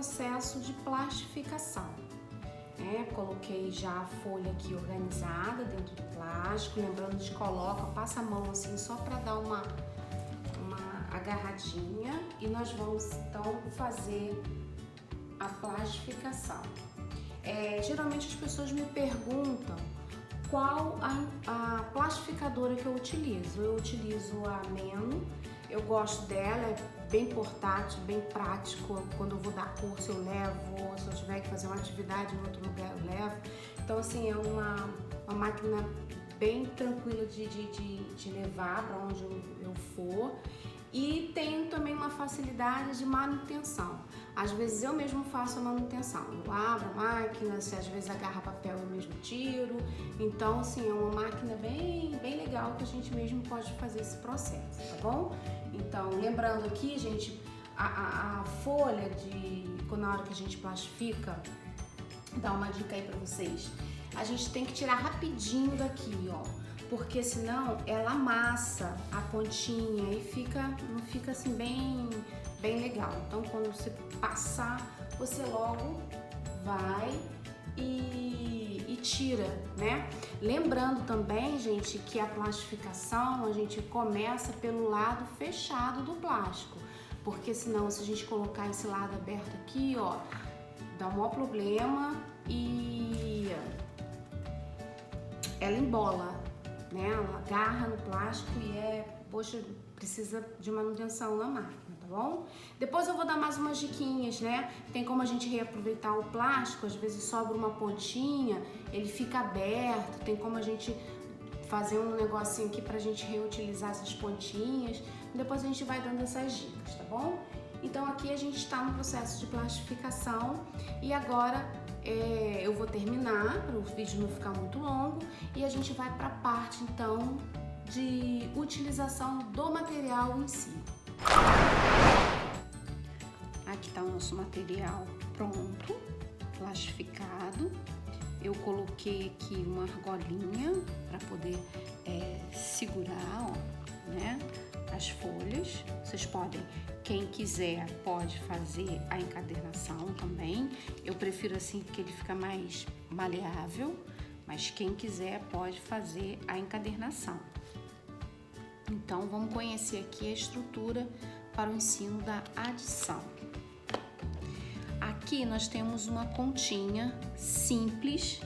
processo de plastificação. Coloquei já a folha aqui organizada dentro do plástico, lembrando de passa a mão assim só para dar uma agarradinha, e nós vamos então fazer a plastificação. Geralmente as pessoas me perguntam qual a plastificadora que eu utilizo. Eu utilizo a Meno, eu gosto dela, é bem portátil, bem prático. Quando eu vou dar curso eu levo, se eu tiver que fazer uma atividade em outro lugar eu levo. Então assim, é uma máquina bem tranquila de levar para onde eu for. E tenho também uma facilidade de manutenção. Às vezes eu mesmo faço a manutenção. Eu abro a máquina, se às vezes agarra papel eu mesmo tiro. Então, assim, é uma máquina bem legal que a gente mesmo pode fazer esse processo, tá bom? Então, lembrando aqui, gente, a folha na hora que a gente plastifica, dá uma dica aí pra vocês. A gente tem que tirar rapidinho daqui, ó. Porque senão ela amassa a pontinha e não fica assim bem legal. Então quando você passar, você logo vai e tira, né? Lembrando também, gente, que a plastificação a gente começa pelo lado fechado do plástico. Porque senão, se a gente colocar esse lado aberto aqui, ó, dá um maior problema e ela embola, né? Ela agarra no plástico e precisa de manutenção na máquina, tá bom? Depois eu vou dar mais umas diquinhas, né? Tem como a gente reaproveitar o plástico, às vezes sobra uma pontinha, ele fica aberto, tem como a gente fazer um negocinho aqui pra gente reutilizar essas pontinhas. Depois a gente vai dando essas dicas, tá bom? Então aqui a gente está no processo de plastificação e agora eu vou terminar para o vídeo não ficar muito longo e a gente vai para a parte então de utilização do material em si. Aqui está o nosso material pronto, plastificado. Eu coloquei aqui uma argolinha para poder segurar, ó, né, as folhas. Vocês podem, quem quiser pode fazer a encadernação também. Eu prefiro assim porque ele fica mais maleável, mas quem quiser pode fazer a encadernação. Então vamos conhecer aqui a estrutura para o ensino da adição. Aqui nós temos uma continha simples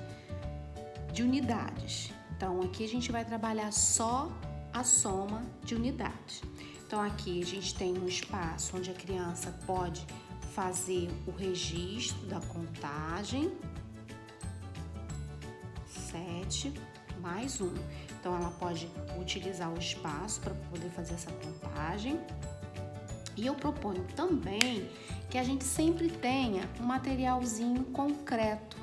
de unidades. Então aqui a gente vai trabalhar só a soma de unidades. Então aqui a gente tem um espaço onde a criança pode fazer o registro da contagem, 7 mais 1. Então ela pode utilizar o espaço para poder fazer essa contagem. E eu proponho também que a gente sempre tenha um materialzinho concreto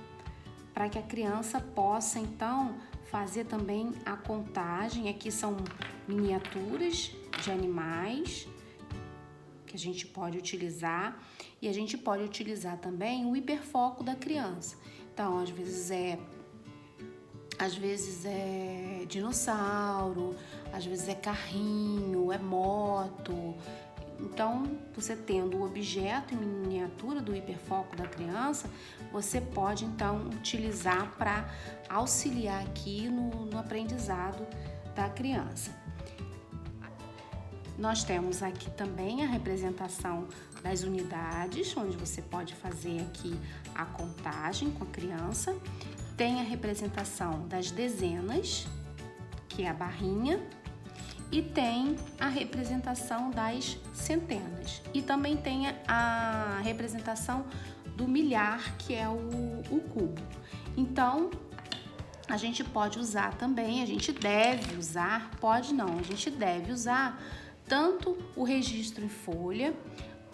para que a criança possa então fazer também a contagem. Aqui são miniaturas de animais que a gente pode utilizar e a gente pode utilizar também o hiperfoco da criança. Então, às vezes é dinossauro, às vezes é carrinho, é moto. Então, você tendo o objeto em miniatura do hiperfoco da criança, você pode então utilizar para auxiliar aqui no aprendizado da criança. Nós temos aqui também a representação das unidades, onde você pode fazer aqui a contagem com a criança. Tem a representação das dezenas, que é a barrinha, e tem a representação das centenas. E também tem a representação do milhar, que é o cubo. Então, a gente pode usar também, a gente deve usar, pode não, a gente deve usar tanto o registro em folha,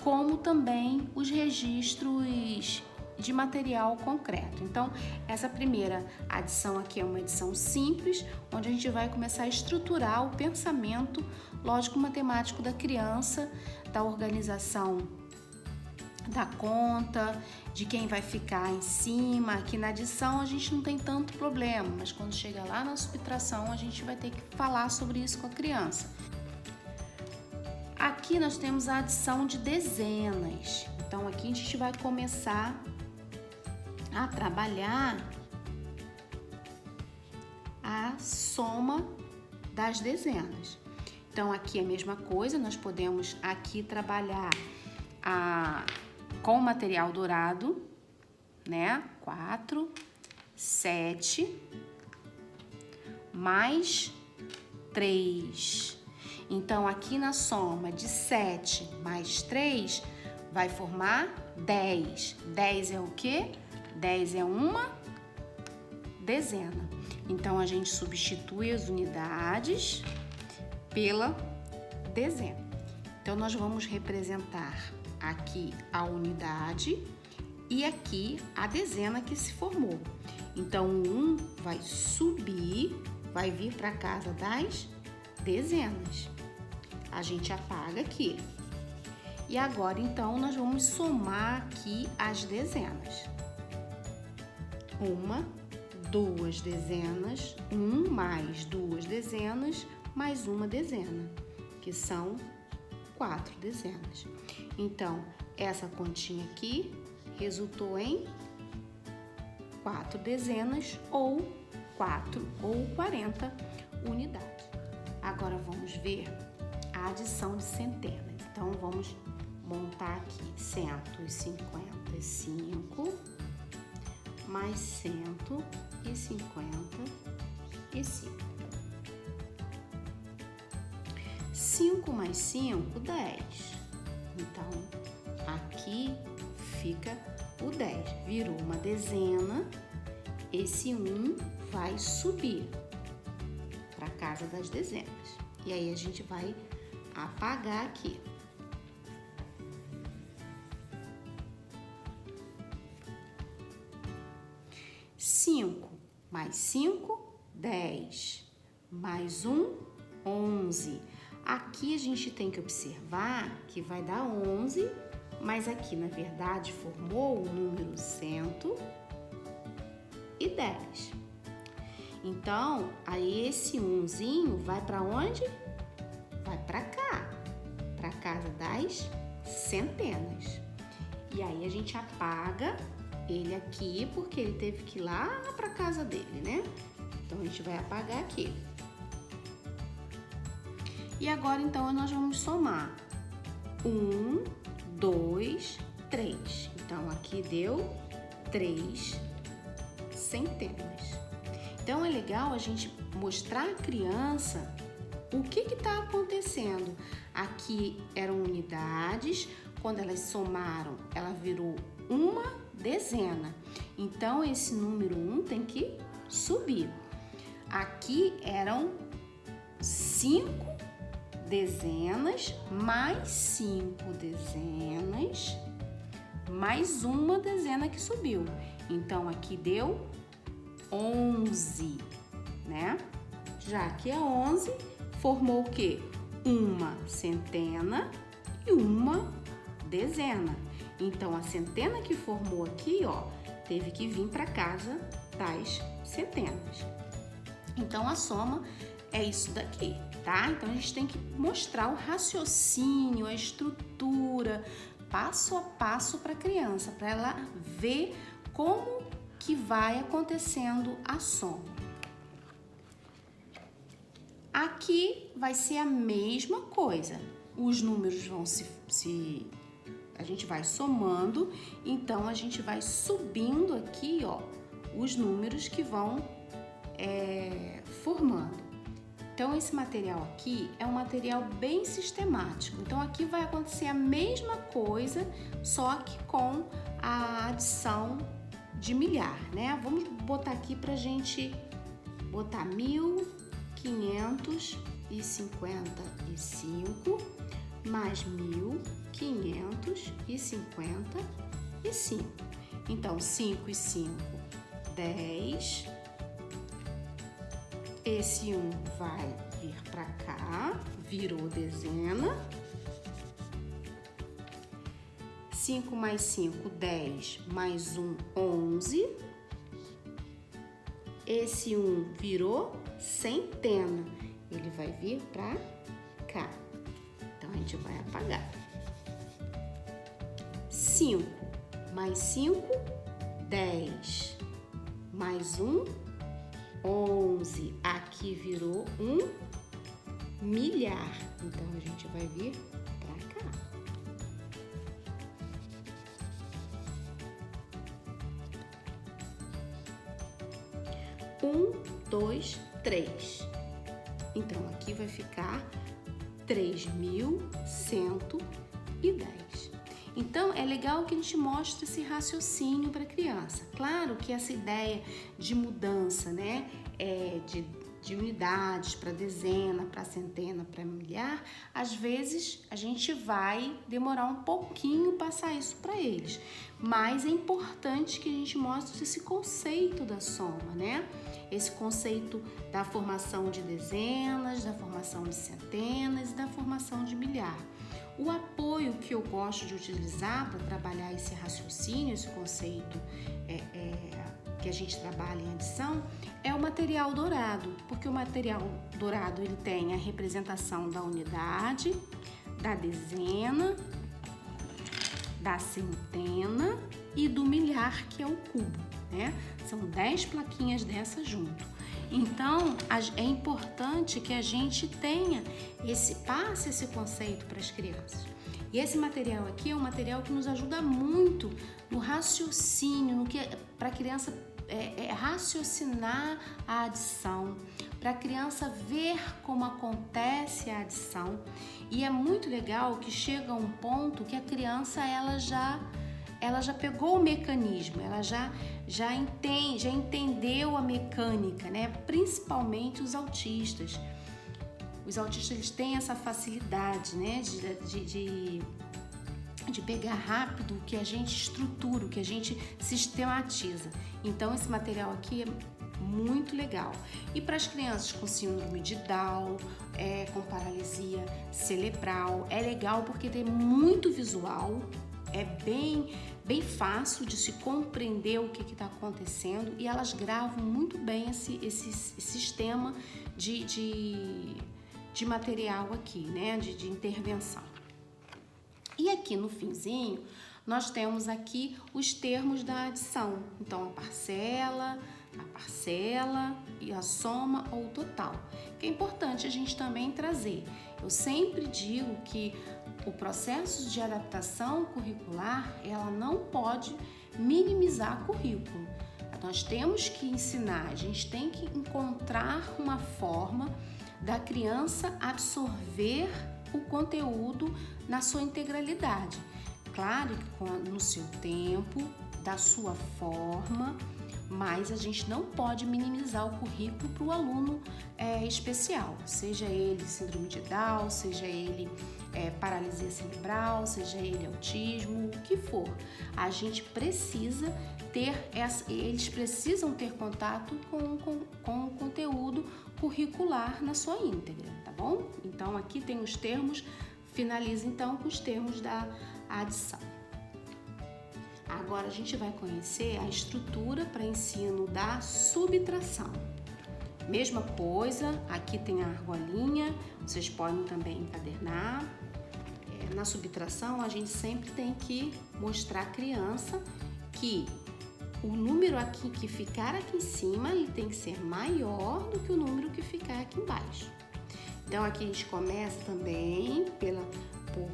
como também os registros de material concreto. Então, essa primeira adição aqui é uma adição simples, onde a gente vai começar a estruturar o pensamento lógico-matemático da criança, da organização da conta, de quem vai ficar em cima. Aqui na adição a gente não tem tanto problema, mas quando chega lá na subtração a gente vai ter que falar sobre isso com a criança. Aqui nós temos a adição de dezenas. Então, aqui a gente vai começar a trabalhar a soma das dezenas. Então, aqui é a mesma coisa, nós podemos aqui trabalhar com o material dourado, né? 4, 7, mais 3. Então, aqui na soma de 7 mais 3, vai formar 10. 10 é o quê? 10 é uma dezena. Então, a gente substitui as unidades pela dezena. Então, nós vamos representar aqui a unidade e aqui a dezena que se formou. Então, o 1 vai subir, vai vir para casa das dezenas. A gente apaga aqui. E agora, então, nós vamos somar aqui as dezenas. 1, 2 dezenas, 1 mais 2 dezenas, mais uma dezena, que são 4 dezenas. Então, essa continha aqui resultou em 4 dezenas ou 4 ou 40 unidades. Agora, vamos ver a adição de centenas. Então, vamos montar aqui 155 mais 155. 5 mais 5, 10. Então, aqui fica o 10. Virou uma dezena, esse 1 vai subir para casa das dezenas. E aí, a gente vai apagar aqui. 5 mais 5, 10. Mais 1, 11. Aqui a gente tem que observar que vai dar 11, mas aqui, na verdade, formou o número 110. Então, aí esse 1zinho vai para onde? Vai para cá, para casa das centenas. E aí a gente apaga ele aqui, porque ele teve que ir lá para casa dele, né? Então, a gente vai apagar aqui. E agora, então, nós vamos somar 1, 2, 3. Então, aqui deu 3 centenas. Então, é legal a gente mostrar à criança o que está acontecendo. Aqui eram unidades, quando elas somaram, ela virou uma dezena. Então, esse número 1 tem que subir. Aqui eram 5 dezenas, mais 5 dezenas, mais uma dezena que subiu. Então, aqui deu 11, né? Já que é 11, formou o quê? Uma centena e uma dezena. Então, a centena que formou aqui, ó, teve que vir para casa das centenas. Então, a soma é isso daqui, tá? Então, a gente tem que mostrar o raciocínio, a estrutura, passo a passo para a criança, para ela ver como que vai acontecendo a soma. Aqui vai ser a mesma coisa. Os números vão a gente vai somando, então a gente vai subindo aqui, ó, os números que vão formando. Então, esse material aqui é um material bem sistemático. Então, aqui vai acontecer a mesma coisa, só que com a adição de milhar, né? Vamos botar aqui pra gente botar 1555 mais 1555. Então, 5 e 5, 10. Esse 1 vai vir para cá, virou dezena. 5 mais 5, 10, mais 1, 11. Esse 1 virou centena, ele vai vir para cá. Então, a gente vai apagar. 5. Mais 5, 10. Mais 1, 11. Aqui virou um milhar. Então, a gente vai vir para cá. 1, 2, 3. Então, aqui vai ficar 3.110. Então, é legal que a gente mostre esse raciocínio para a criança. Claro que essa ideia de mudança, né, de unidades para dezena, para centena, para milhar, às vezes a gente vai demorar um pouquinho passar isso para eles. Mas é importante que a gente mostre esse conceito da soma, né? Esse conceito da formação de dezenas, da formação de centenas e da formação de milhar. O apoio que eu gosto de utilizar para trabalhar esse raciocínio, esse conceito que a gente trabalha em adição, é o material dourado, porque o material dourado ele tem a representação da unidade, da dezena, da centena e do milhar, que é o cubo, né? São 10 plaquinhas dessas junto. Então, é importante que a gente passe esse conceito para as crianças. E esse material aqui é um material que nos ajuda muito no raciocínio, para a criança raciocinar a adição, para a criança ver como acontece a adição. E é muito legal que chega um ponto que a criança ela já pegou o mecanismo, ela já entendeu a mecânica, né? Principalmente os autistas. Os autistas eles têm essa facilidade, né? De pegar rápido o que a gente estrutura, o que a gente sistematiza. Então, esse material aqui é muito legal. E para as crianças com síndrome de Down, com paralisia cerebral, é legal porque tem muito visual, é bem fácil de se compreender o que está acontecendo e elas gravam muito bem esse sistema de material aqui, né? De intervenção. E aqui no finzinho, nós temos aqui os termos da adição. Então, a parcela e a soma ou total. Que é importante a gente também trazer. Eu sempre digo que o processo de adaptação curricular, ela não pode minimizar currículo. Nós temos que ensinar, a gente tem que encontrar uma forma da criança absorver o conteúdo na sua integralidade. Claro que no seu tempo, da sua forma, mas a gente não pode minimizar o currículo para o aluno especial, seja ele síndrome de Down, seja ele paralisia cerebral, seja ele autismo, o que for. A gente precisa eles precisam ter contato com o conteúdo curricular na sua íntegra, tá bom? Então, aqui tem os termos, finaliza então com os termos da adição. Agora a gente vai conhecer a estrutura para ensino da subtração. Mesma coisa, aqui tem a argolinha, vocês podem também encadernar. Na subtração, a gente sempre tem que mostrar à criança que o número aqui que ficar aqui em cima, ele tem que ser maior do que o número que ficar aqui embaixo. Então, aqui a gente começa também por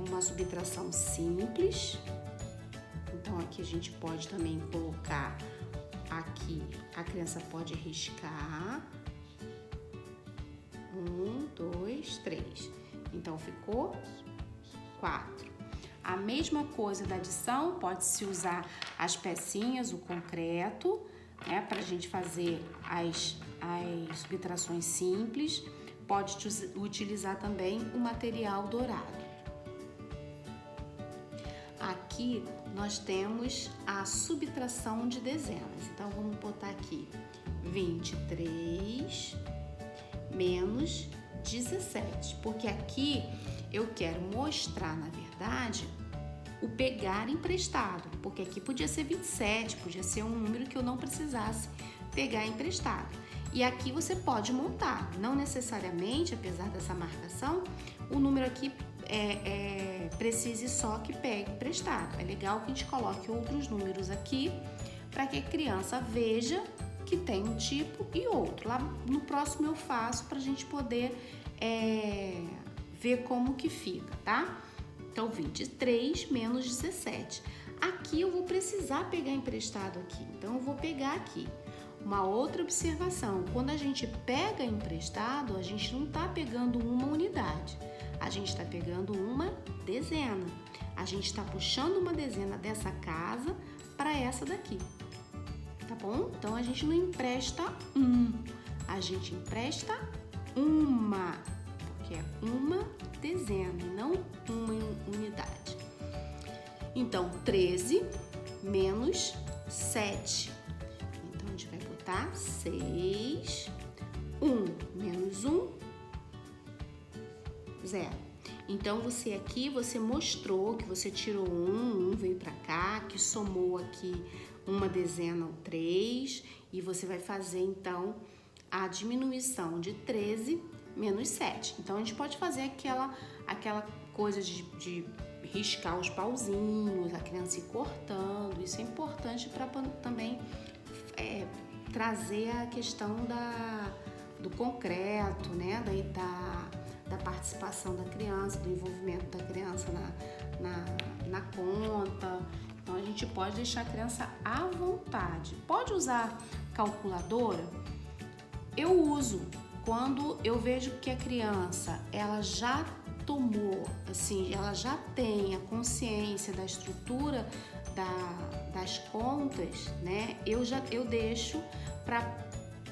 uma subtração simples. Então, aqui a gente pode também colocar aqui, a criança pode riscar. 1, 2, 3. Então, ficou 4. A mesma coisa da adição, pode-se usar as pecinhas, o concreto, né, para a gente fazer as subtrações simples. Pode utilizar também o material dourado. Aqui nós temos a subtração de dezenas. Então, vamos botar aqui 23 menos 17, porque aqui eu quero mostrar, na verdade, o pegar emprestado, porque aqui podia ser 27, podia ser um número que eu não precisasse pegar emprestado. E aqui você pode montar, não necessariamente, apesar dessa marcação, o número aqui precise só que pegue emprestado. É legal que a gente coloque outros números aqui para que a criança veja que tem um tipo e outro. Lá no próximo eu faço para a gente poder ver como que fica, tá? Então, 23 menos 17. Aqui eu vou precisar pegar emprestado aqui, então eu vou pegar aqui. Uma outra observação, quando a gente pega emprestado, a gente não está pegando uma unidade, a gente está pegando uma dezena. A gente está puxando uma dezena dessa casa para essa daqui, tá bom? Então, a gente não empresta a gente empresta uma, porque é uma dezena e não uma unidade. Então, 13 menos 7. Então, a gente vai botar 6, 1 menos 1, 0. Então, você mostrou que você tirou 1 veio para cá, que somou aqui uma dezena ao 3, e você vai fazer, então, a diminuição de 13 menos 7. Então, a gente pode fazer aquela coisa de riscar os pauzinhos, a criança ir cortando. Isso é importante para também trazer a questão do concreto, né? Da participação da criança, do envolvimento da criança na conta. Então, a gente pode deixar a criança à vontade. Pode usar calculadora? Eu uso quando eu vejo que a criança, ela já tomou, assim, ela já tem a consciência da estrutura das contas, né? Eu deixo para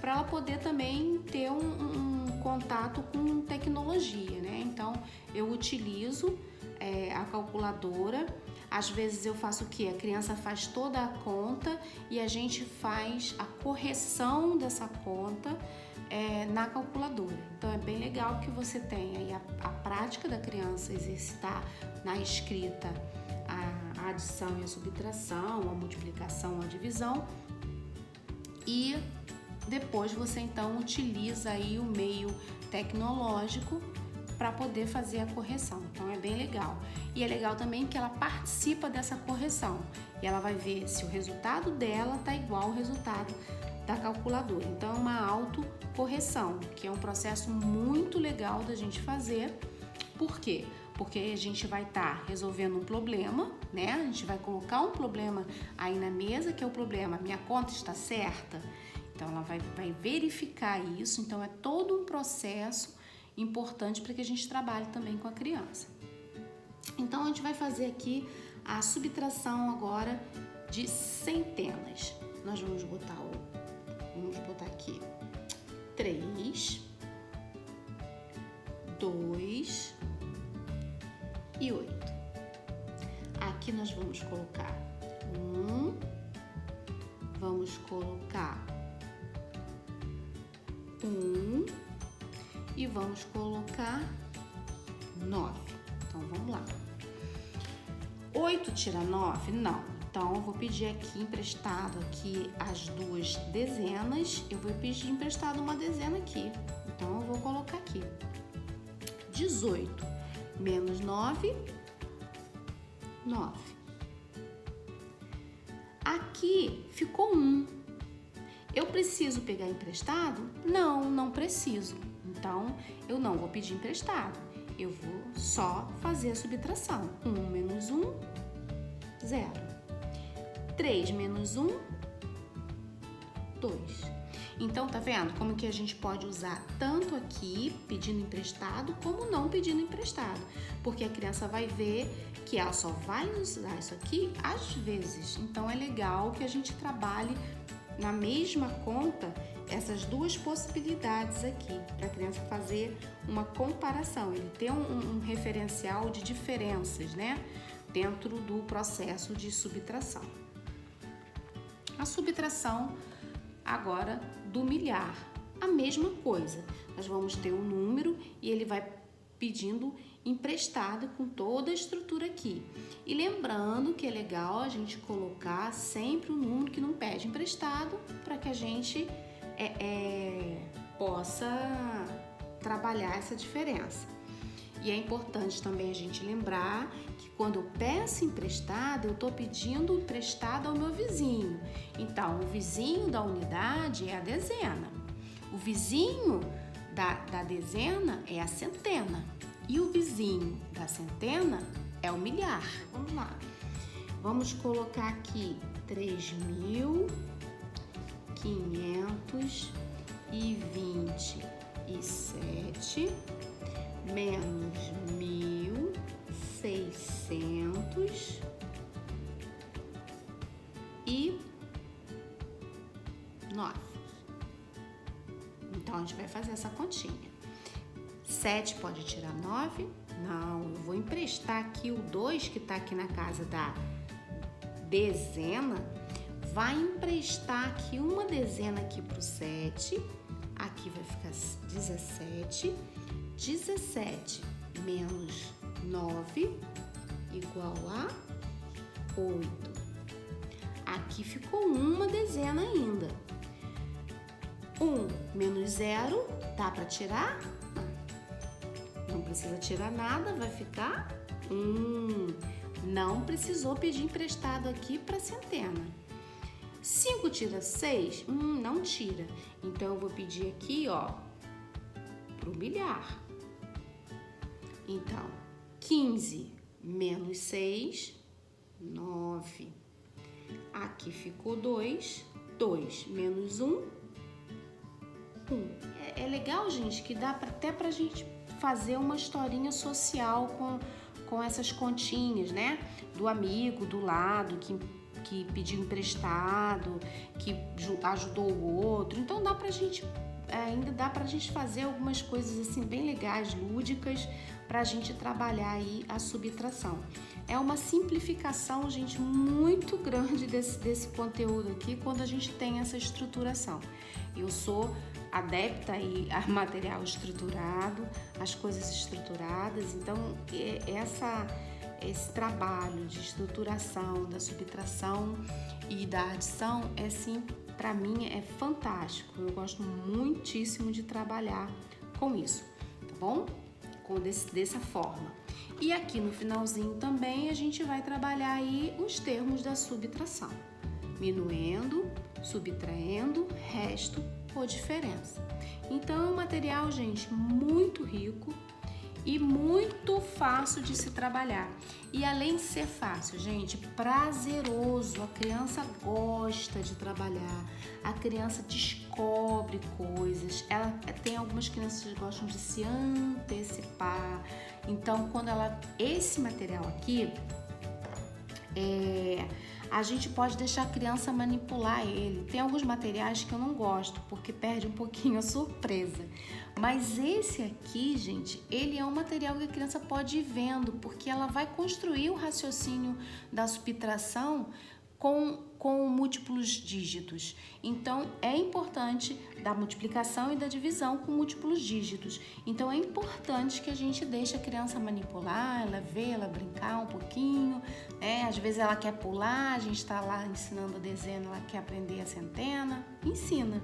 ela poder também ter um contato com tecnologia, né? Então, eu utilizo a calculadora. Às vezes eu faço o quê? A criança faz toda a conta e a gente faz a correção dessa conta na calculadora. Então, é bem legal que você tenha aí a prática da criança exercitar na escrita a adição e a subtração, a multiplicação, a divisão, e depois você então utiliza aí o meio tecnológico para poder fazer a correção. Então, é bem legal. E é legal também que ela participa dessa correção e ela vai ver se o resultado dela tá igual ao resultado da calculadora. Então, é uma autocorreção, que é um processo muito legal da gente fazer. Por quê? Porque a gente vai estar resolvendo um problema, né? A gente vai colocar um problema aí na mesa, que é o problema, minha conta está certa? Então, ela vai verificar isso. Então, é todo um processo importante para que a gente trabalhe também com a criança. Então, a gente vai fazer aqui a subtração agora de centenas. Nós vamos botar aqui 3, 2 e 8. Aqui nós vamos colocar 1, vamos colocar 1 e vamos colocar 9. Então, vamos lá. 8 tira 9? Não. Então, eu vou pedir aqui emprestado aqui as duas dezenas. Eu vou pedir emprestado uma dezena aqui. Então, eu vou colocar aqui. 18 menos 9, 9. Aqui ficou 1. Eu preciso pegar emprestado? Não, não preciso. Então, eu não vou pedir emprestado. Eu vou só fazer a subtração. 1 menos 1, 0. 3 menos 1, 2. Então, tá vendo como que a gente pode usar tanto aqui pedindo emprestado como não pedindo emprestado? Porque a criança vai ver que ela só vai usar isso aqui às vezes. Então, é legal que a gente trabalhe na mesma conta essas duas possibilidades aqui, para a criança fazer uma comparação, ele ter um referencial de diferenças, né, dentro do processo de subtração. A subtração agora do milhar, a mesma coisa. Nós vamos ter um número e ele vai pedindo emprestado com toda a estrutura aqui. E lembrando que é legal a gente colocar sempre um número que não pede emprestado para que a gente possa trabalhar essa diferença. E é importante também a gente lembrar que quando eu peço emprestado, eu estou pedindo emprestado ao meu vizinho. Então, o vizinho da unidade é a dezena. O vizinho da dezena é a centena. E o vizinho da centena é o milhar. Vamos lá. Vamos colocar aqui 3.527 menos 1.609. Então, a gente vai fazer essa continha. 7 pode tirar 9? Não, eu vou emprestar aqui o 2 que está aqui na casa da dezena. Vai emprestar aqui uma dezena aqui para o 7. Aqui vai ficar 17. 17 menos 9 igual a 8. Aqui ficou uma dezena ainda. 1 menos 0, dá para tirar? Não precisa tirar nada, vai ficar 1. Não precisou pedir emprestado aqui para centena. 5 tira 6? Não tira. Então, eu vou pedir aqui, ó, para o milhar. Então, 15 menos 6, 9. Aqui ficou 2. 2 menos 1, 1. É legal, gente, que dá até pra gente fazer uma historinha social com essas continhas, né? Do amigo do lado que pediu emprestado, que ajudou o outro. Então ainda dá pra gente fazer algumas coisas assim bem legais, lúdicas, pra gente trabalhar aí a subtração. É uma simplificação, gente, muito grande desse conteúdo aqui quando a gente tem essa estruturação. Eu sou adepta aí a material estruturado, as coisas estruturadas, então esse trabalho de estruturação, da subtração e da adição é sim, para mim é fantástico. Eu gosto muitíssimo de trabalhar com isso, tá bom? Dessa forma. E aqui no finalzinho também a gente vai trabalhar aí os termos da subtração. Minuendo, subtraindo, resto ou diferença. Então é um material, gente, muito rico e muito fácil de se trabalhar. E além de ser fácil, gente, prazeroso. A criança gosta de trabalhar, a criança descobre coisas. Tem algumas crianças que gostam de se antecipar. Então, esse material aqui, a gente pode deixar a criança manipular ele. Tem alguns materiais que eu não gosto, porque perde um pouquinho a surpresa. Mas esse aqui, gente, ele é um material que a criança pode ir vendo, porque ela vai construir o raciocínio da subtração com múltiplos dígitos. Então, é importante da multiplicação e da divisão com múltiplos dígitos. Então, é importante que a gente deixe a criança manipular, ela ver, ela brincar um pouquinho, né? Às vezes ela quer pular, a gente está lá ensinando a dezena, ela quer aprender a centena, ensina,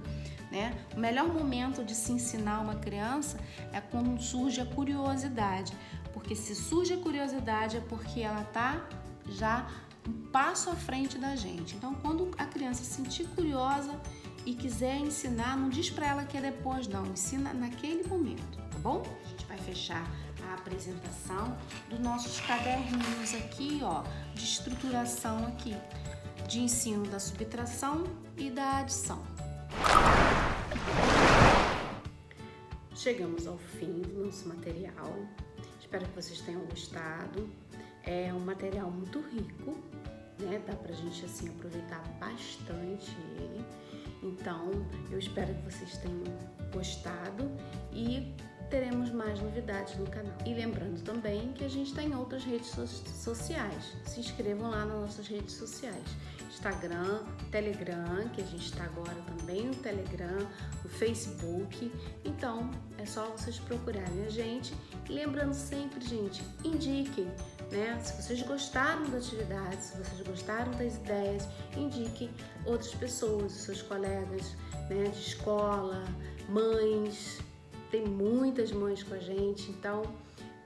né? O melhor momento de se ensinar uma criança é quando surge a curiosidade, porque se surge a curiosidade é porque ela está já um passo à frente da gente. Então, quando a criança se sentir curiosa e quiser ensinar, não diz para ela que é depois, não. Ensina naquele momento, tá bom? A gente vai fechar a apresentação dos nossos caderninhos aqui, ó, de estruturação aqui, de ensino da subtração e da adição. Chegamos ao fim do nosso material. Espero que vocês tenham gostado. É um material muito rico, né? Dá pra gente assim aproveitar bastante ele. Então, eu espero que vocês tenham gostado e teremos mais novidades no canal. E lembrando também que a gente está em outras redes sociais. Se inscrevam lá nas nossas redes sociais. Instagram, Telegram, que a gente está agora também no Telegram, no Facebook. Então, é só vocês procurarem a gente. E lembrando sempre, gente, indiquem, né? Se vocês gostaram da atividade, se vocês gostaram das ideias, indiquem outras pessoas, seus colegas, né, de escola, mães. Tem muitas mães com a gente, então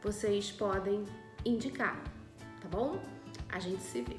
vocês podem indicar, tá bom? A gente se vê.